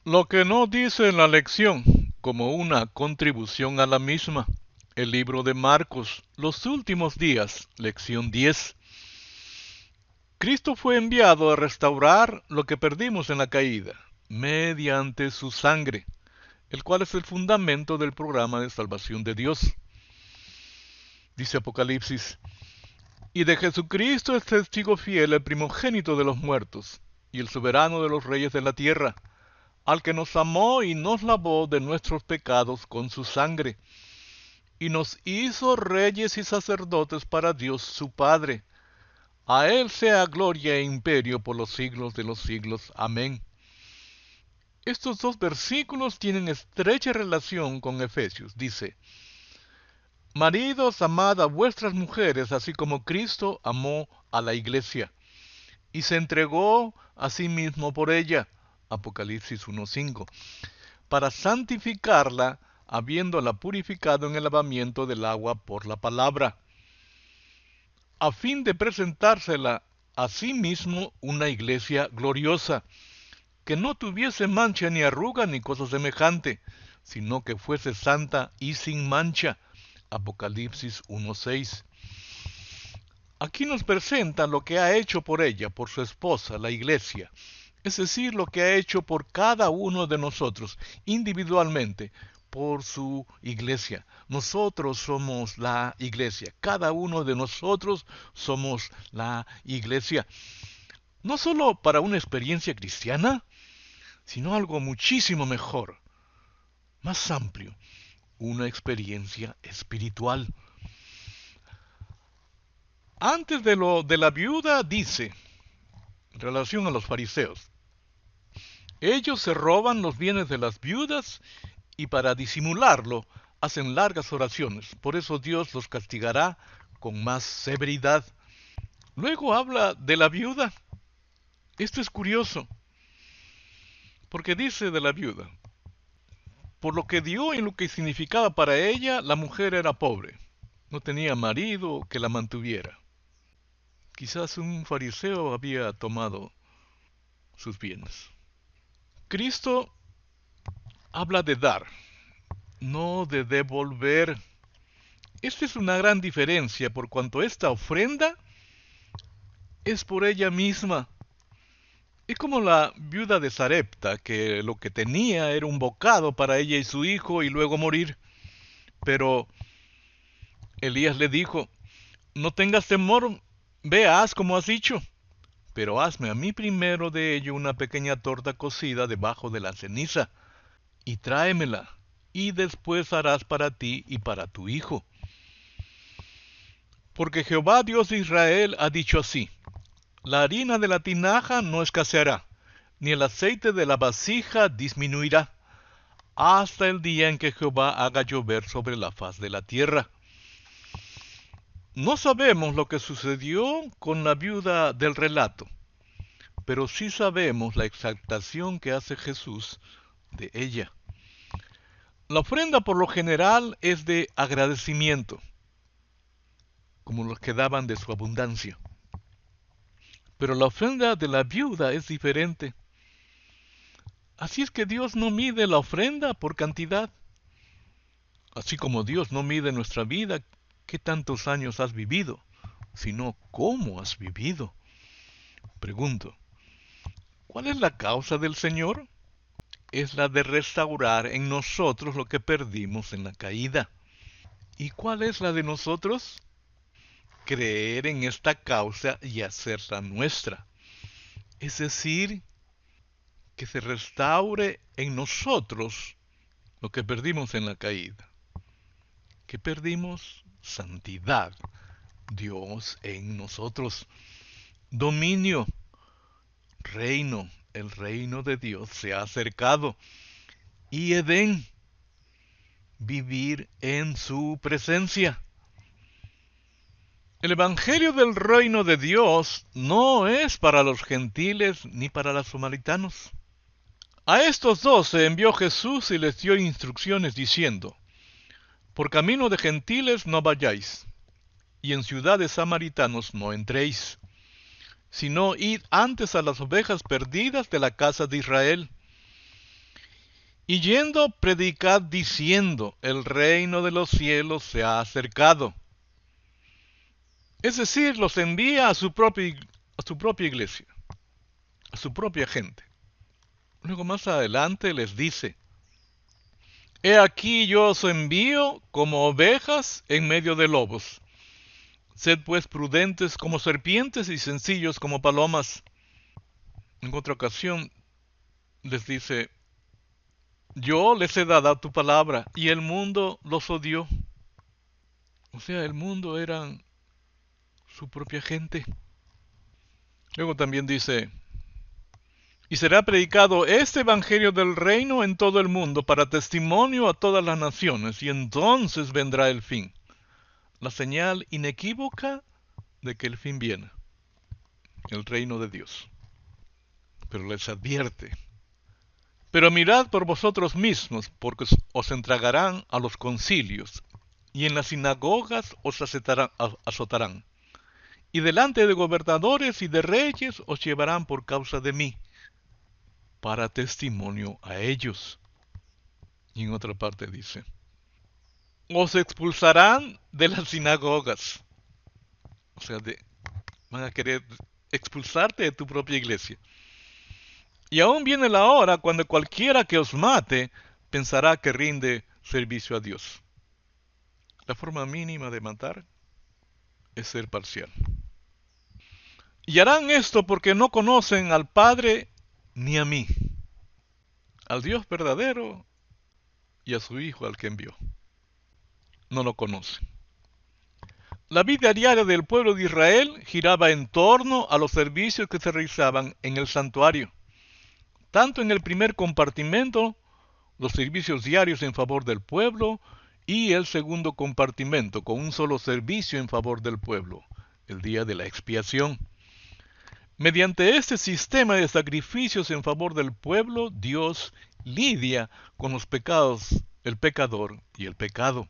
Lo que no dice en la lección, como una contribución a la misma. El libro de Marcos, los últimos días, lección 10. Cristo fue enviado a restaurar lo que perdimos en la caída, mediante su sangre, el cual es el fundamento del programa de salvación de Dios. Dice Apocalipsis, y de Jesucristo es testigo fiel el primogénito de los muertos, y el soberano de los reyes de la tierra, al que nos amó y nos lavó de nuestros pecados con su sangre, y nos hizo reyes y sacerdotes para Dios su Padre. A Él sea gloria e imperio por los siglos de los siglos. Amén. Estos dos versículos tienen estrecha relación con Efesios. Dice, maridos, amad a vuestras mujeres, así como Cristo amó a la iglesia, y se entregó a sí mismo por ella. Apocalipsis 1:5. Para santificarla, habiéndola purificado en el lavamiento del agua por la palabra, a fin de presentársela a sí mismo una iglesia gloriosa, que no tuviese mancha ni arruga ni cosa semejante, sino que fuese santa y sin mancha. Apocalipsis 1:6. Aquí nos presenta lo que ha hecho por ella, por su esposa, la iglesia, es decir, lo que ha hecho por cada uno de nosotros, individualmente, por su iglesia. Nosotros somos la iglesia, cada uno de nosotros somos la iglesia. No solo para una experiencia cristiana, sino algo muchísimo mejor, más amplio, una experiencia espiritual. Antes de lo de la viuda dice, en relación a los fariseos, ellos se roban los bienes de las viudas y para disimularlo hacen largas oraciones. Por eso Dios los castigará con más severidad. Luego habla de la viuda. Esto es curioso, porque dice de la viuda, por lo que dio y lo que significaba para ella, la mujer era pobre. No tenía marido que la mantuviera. Quizás un fariseo había tomado sus bienes. Cristo habla de dar, no de devolver. Esta es una gran diferencia por cuanto esta ofrenda es por ella misma. Es como la viuda de Sarepta, que lo que tenía era un bocado para ella y su hijo y luego morir. Pero Elías le dijo, no tengas temor, ve, haz como has dicho, pero hazme a mí primero de ello una pequeña torta cocida debajo de la ceniza, y tráemela, y después harás para ti y para tu hijo. Porque Jehová Dios de Israel ha dicho así, la harina de la tinaja no escaseará, ni el aceite de la vasija disminuirá, hasta el día en que Jehová haga llover sobre la faz de la tierra. No sabemos lo que sucedió con la viuda del relato, pero sí sabemos la exaltación que hace Jesús de ella. La ofrenda por lo general es de agradecimiento, como los que daban de su abundancia. Pero la ofrenda de la viuda es diferente. Así es que Dios no mide la ofrenda por cantidad. Así como Dios no mide nuestra vida, qué tantos años has vivido, sino cómo has vivido. Pregunto, ¿cuál es la causa del Señor? Es la de restaurar en nosotros lo que perdimos en la caída. ¿Y cuál es la de nosotros? Creer en esta causa y hacerla nuestra. Es decir, que se restaure en nosotros lo que perdimos en la caída. ¿Qué perdimos? Santidad. Dios en nosotros. Dominio. Reino. El reino de Dios se ha acercado. Y Edén. Vivir en su presencia. El Evangelio del reino de Dios no es para los gentiles ni para los samaritanos. A estos dos se envió Jesús y les dio instrucciones diciendo, por camino de gentiles no vayáis, y en ciudades samaritanos no entréis, sino id antes a las ovejas perdidas de la casa de Israel. Y yendo, predicad diciendo, el reino de los cielos se ha acercado. Es decir, los envía a su propia iglesia, a su propia gente. Luego más adelante les dice, he aquí yo os envío como ovejas en medio de lobos. Sed pues prudentes como serpientes y sencillos como palomas. En otra ocasión les dice, yo les he dado tu palabra y el mundo los odió. O sea, el mundo eran su propia gente. Luego también dice, y será predicado este evangelio del reino en todo el mundo para testimonio a todas las naciones, y entonces vendrá el fin, la señal inequívoca de que el fin viene, el reino de Dios. Pero les advierte, pero mirad por vosotros mismos, porque os entregarán a los concilios, y en las sinagogas os azotarán, y delante de gobernadores y de reyes os llevarán por causa de mí, para testimonio a ellos. Y en otra parte dice, os expulsarán de las sinagogas. O sea, van a querer expulsarte de tu propia iglesia. Y aún viene la hora cuando cualquiera que os mate pensará que rinde servicio a Dios. La forma mínima de matar es ser parcial. Y harán esto porque no conocen al Padre ni a mí, al Dios verdadero y a su Hijo al que envió. No lo conocen. La vida diaria del pueblo de Israel giraba en torno a los servicios que se realizaban en el santuario. Tanto en el primer compartimento, los servicios diarios en favor del pueblo, y el segundo compartimento, con un solo servicio en favor del pueblo, el día de la expiación. Mediante este sistema de sacrificios en favor del pueblo, Dios lidia con los pecados, el pecador y el pecado.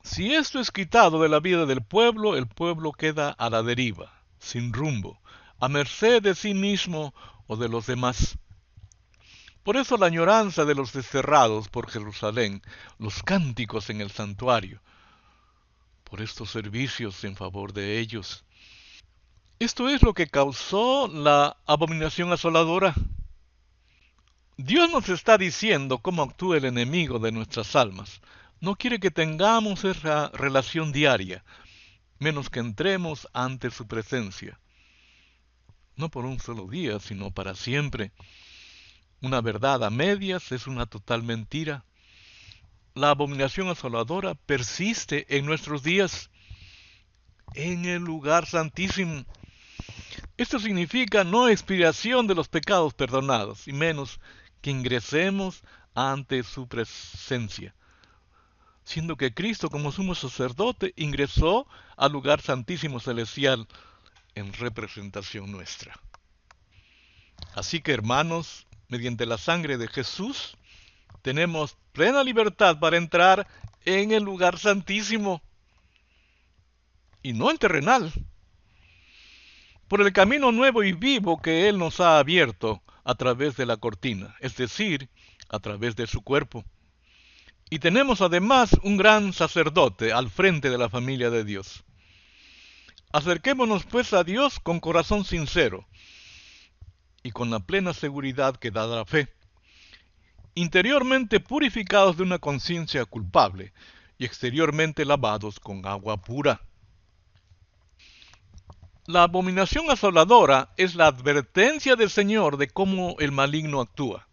Si esto es quitado de la vida del pueblo, el pueblo queda a la deriva, sin rumbo, a merced de sí mismo o de los demás. Por eso la añoranza de los desterrados por Jerusalén, los cánticos en el santuario, por estos servicios en favor de ellos. Esto es lo que causó la abominación asoladora. Dios nos está diciendo cómo actúa el enemigo de nuestras almas. No quiere que tengamos esa relación diaria, menos que entremos ante su presencia. No por un solo día, sino para siempre. Una verdad a medias es una total mentira. La abominación asoladora persiste en nuestros días, en el lugar santísimo. Esto significa no expiación de los pecados perdonados, y menos que ingresemos ante su presencia, siendo que Cristo como sumo sacerdote ingresó al lugar santísimo celestial en representación nuestra. Así que, hermanos, mediante la sangre de Jesús, tenemos plena libertad para entrar en el lugar santísimo, y no el terrenal, por el camino nuevo y vivo que Él nos ha abierto a través de la cortina, es decir, a través de su cuerpo. Y tenemos además un gran sacerdote al frente de la familia de Dios. Acerquémonos pues a Dios con corazón sincero y con la plena seguridad que da la fe, interiormente purificados de una conciencia culpable y exteriormente lavados con agua pura. La abominación asoladora es la advertencia del Señor de cómo el maligno actúa.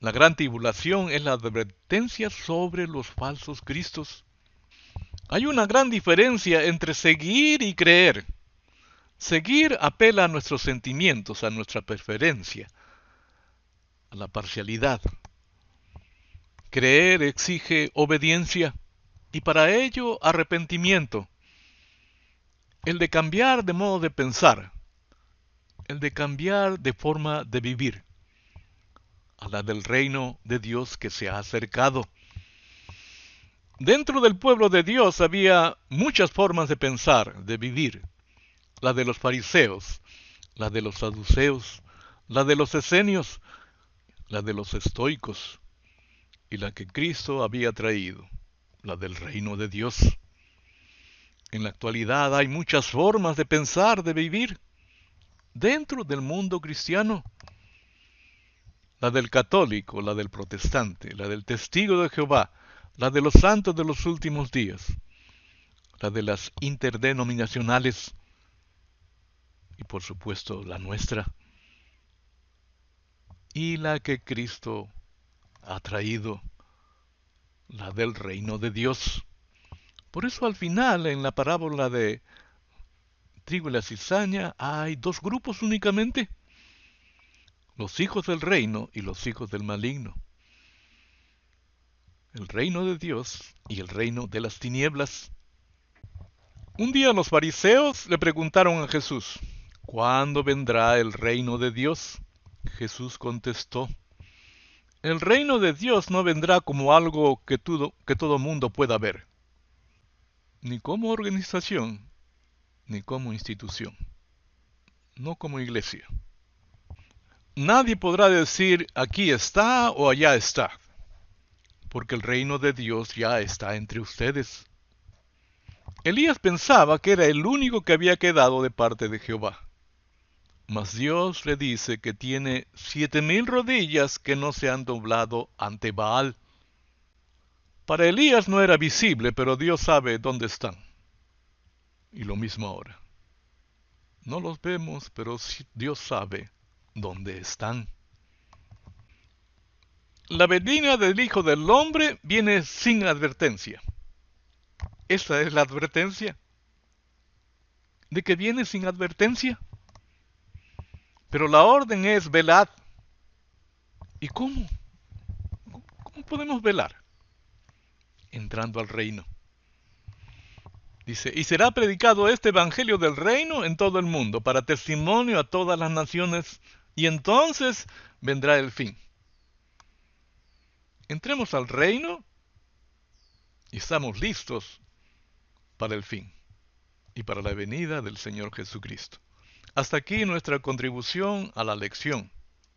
La gran tribulación es la advertencia sobre los falsos cristos. Hay una gran diferencia entre seguir y creer. Seguir apela a nuestros sentimientos, a nuestra preferencia, a la parcialidad. Creer exige obediencia y para ello arrepentimiento. El de cambiar de modo de pensar, el de cambiar de forma de vivir, a la del reino de Dios que se ha acercado. Dentro del pueblo de Dios había muchas formas de pensar, de vivir. La de los fariseos, la de los saduceos, la de los esenios, la de los estoicos, y la que Cristo había traído, la del reino de Dios. En la actualidad hay muchas formas de pensar, de vivir dentro del mundo cristiano. La del católico, la del protestante, la del testigo de Jehová, la de los santos de los últimos días, la de las interdenominacionales y por supuesto la nuestra, y la que Cristo ha traído, la del reino de Dios. Por eso al final, en la parábola de trigo y la cizaña, hay dos grupos únicamente: los hijos del reino y los hijos del maligno. El reino de Dios y el reino de las tinieblas. Un día los fariseos le preguntaron a Jesús: ¿cuándo vendrá el reino de Dios? Jesús contestó: el reino de Dios no vendrá como algo que todo mundo pueda ver, ni como organización, ni como institución, no como iglesia. Nadie podrá decir aquí está o allá está, porque el reino de Dios ya está entre ustedes. Elías pensaba que era el único que había quedado de parte de Jehová. Mas Dios le dice que tiene 7,000 rodillas que no se han doblado ante Baal. Para Elías no era visible, pero Dios sabe dónde están. Y lo mismo ahora. No los vemos, pero Dios sabe dónde están. La venida del Hijo del Hombre viene sin advertencia. Esa es la advertencia. ¿De que viene sin advertencia? Pero la orden es velad. ¿Y cómo? ¿Cómo podemos velar? Entrando al reino. Dice, y será predicado este evangelio del reino en todo el mundo, para testimonio a todas las naciones, y entonces vendrá el fin. Entremos al reino y estamos listos para el fin y para la venida del Señor Jesucristo. Hasta aquí nuestra contribución a la lección.